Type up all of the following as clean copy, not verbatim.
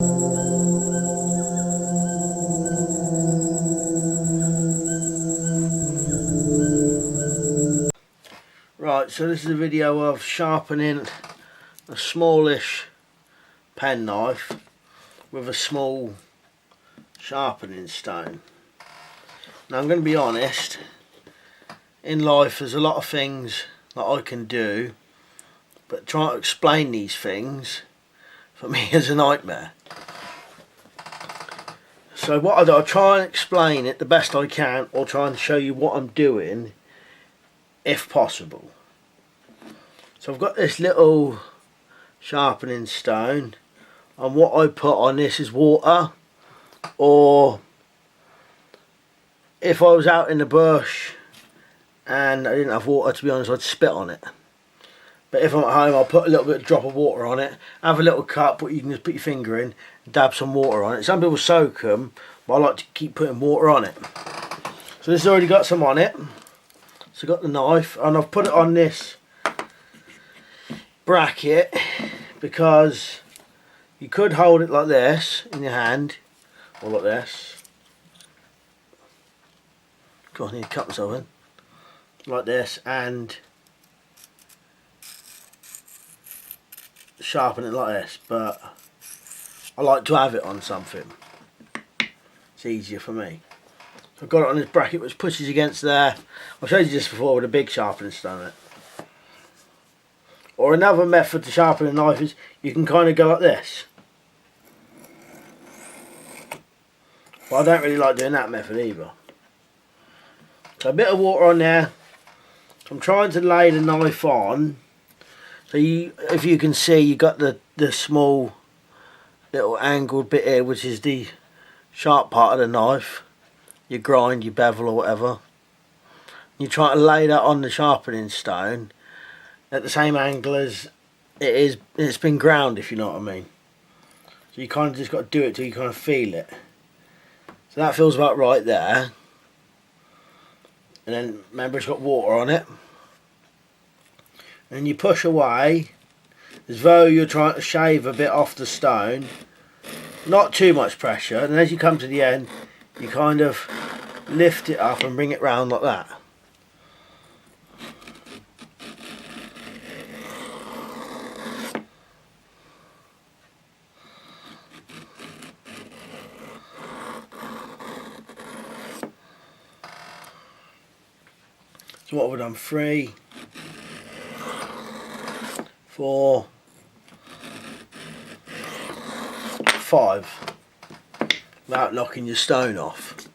Right, so this is a video of sharpening a smallish penknife with a small sharpening stone. Now I'm going to be honest, in life there's a lot of things that I can do, but trying to explain these things for me is a nightmare. So what I do, I try and explain it the best I can, or try and show you what I'm doing if possible. So I've got this little sharpening stone, and what I put on this is water, or if I was out in the bush and I didn't have water, to be honest, I'd spit on it. But if I'm at home, I'll put a little bit of drop of water on it, have a little cup what you can just put your finger in, dab some water on it. Some people soak them, but I like to keep putting water on it. So this has already got some on it. So I've got the knife, and I've put it on this bracket because you could hold it like this in your hand, or like this. Go on, I need to cut myself in. Like this, and sharpen it like this, but I like to have it on something. It's easier for me. So I've got it on this bracket which pushes against there. I showed you this before with a big sharpening stone in it. Or another method to sharpen a knife is you can kind of go like this. But I don't really like doing that method either. So a bit of water on there. So I'm trying to lay the knife on. So if you can see, you got the small little angled bit here, which is the sharp part of the knife. Your grind, your bevel or whatever. You try to lay that on the sharpening stone at the same angle as it's been ground, if you know what I mean. So you kind of just got to do it till you kind of feel it. So that feels about right there. And then remember, it's got water on it. And you push away as though you're trying to shave a bit off the stone. Not too much pressure. And as you come to the end, you kind of lift it up and bring it round like that. So what have we done? 3, 4, 5, without knocking your stone off.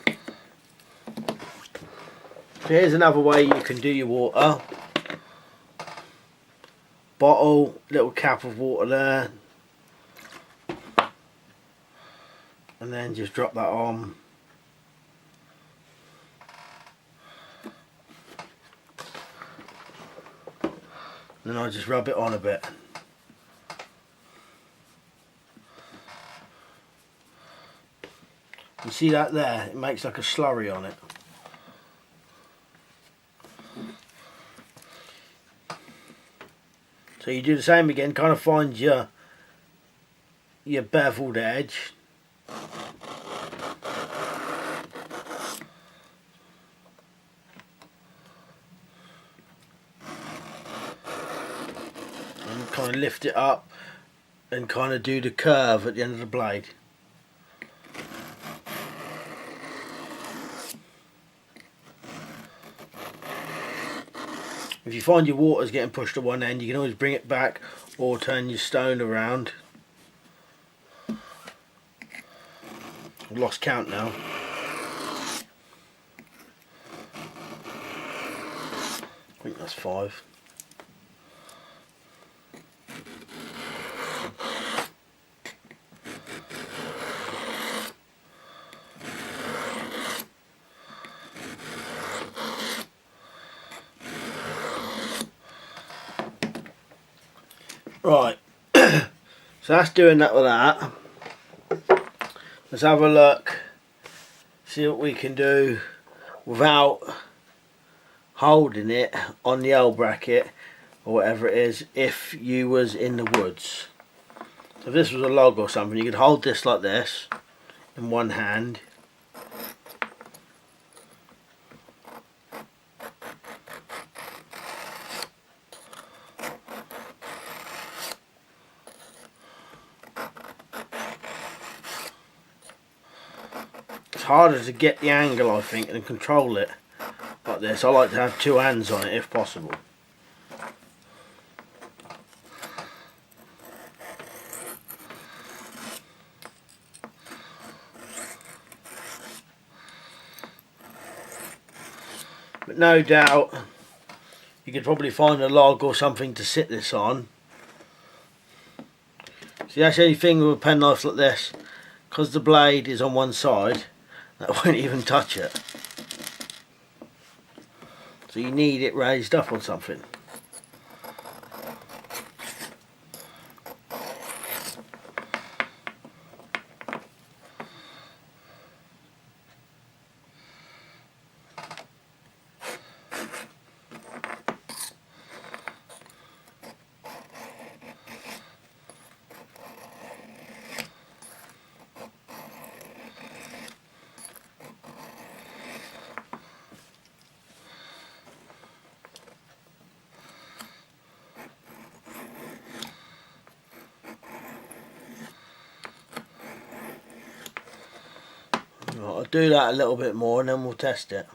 So here's another way you can do your water. Bottle, little cap of water there, and then just drop that on. Then I just rub it on a bit. You see that there? It makes like a slurry on it. So you do the same again, kind of find your beveled edge. And kind of lift it up and kind of do the curve at the end of the blade. If you find your water's getting pushed to one end, you can always bring it back or turn your stone around. I've lost count now. I think that's 5. Right, so that's doing that with that. Let's have a look, see what we can do without holding it on the L bracket or whatever it is if you was in the woods. So if this was a log or something, you could hold this like this in one hand. It's harder to get the angle, I think, and control it like this. I like to have two hands on it if possible. But no doubt you could probably find a log or something to sit this on. See, that's the only thing with a penknife like this, because the blade is on one side, that won't even touch it. So you need it raised up on something. Right, I'll do that a little bit more and then we'll test it.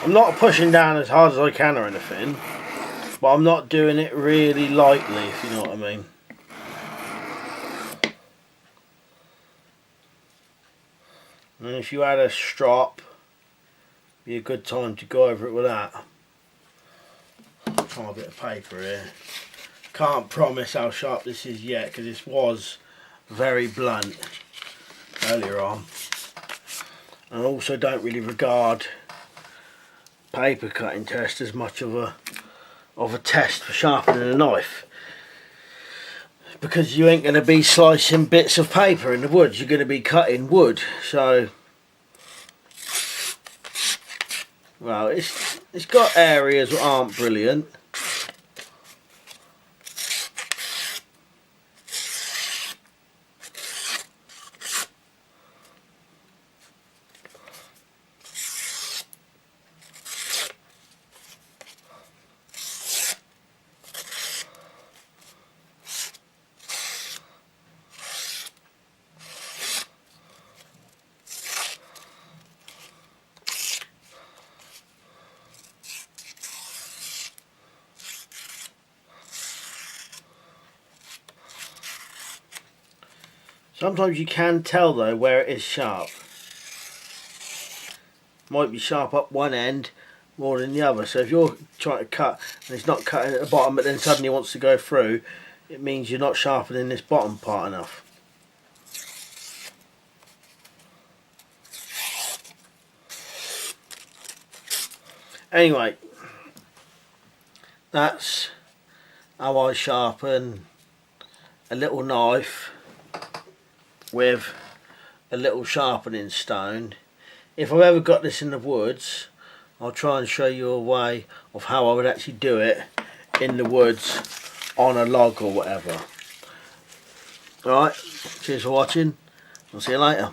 I'm not pushing down as hard as I can or anything, but I'm not doing it really lightly, if you know what I mean. And if you had a strop, it'd be a good time to go over it with that. Try a bit of paper here. Can't promise how sharp this is yet, because this was very blunt earlier on. And I also don't really regard paper cutting test as much of a test for sharpening a knife, because you ain't going to be slicing bits of paper in the woods, you're going to be cutting wood. So well, it's got areas that aren't brilliant. Sometimes you can tell though where it is sharp. Might be sharp up one end more than the other. So if you're trying to cut and it's not cutting at the bottom but then suddenly wants to go through, it means you're not sharpening this bottom part enough. Anyway, that's how I sharpen a little knife with a little sharpening stone. If I've ever got this in the woods, I'll try and show you a way of how I would actually do it in the woods on a log or whatever. Alright, cheers for watching. I'll see you later.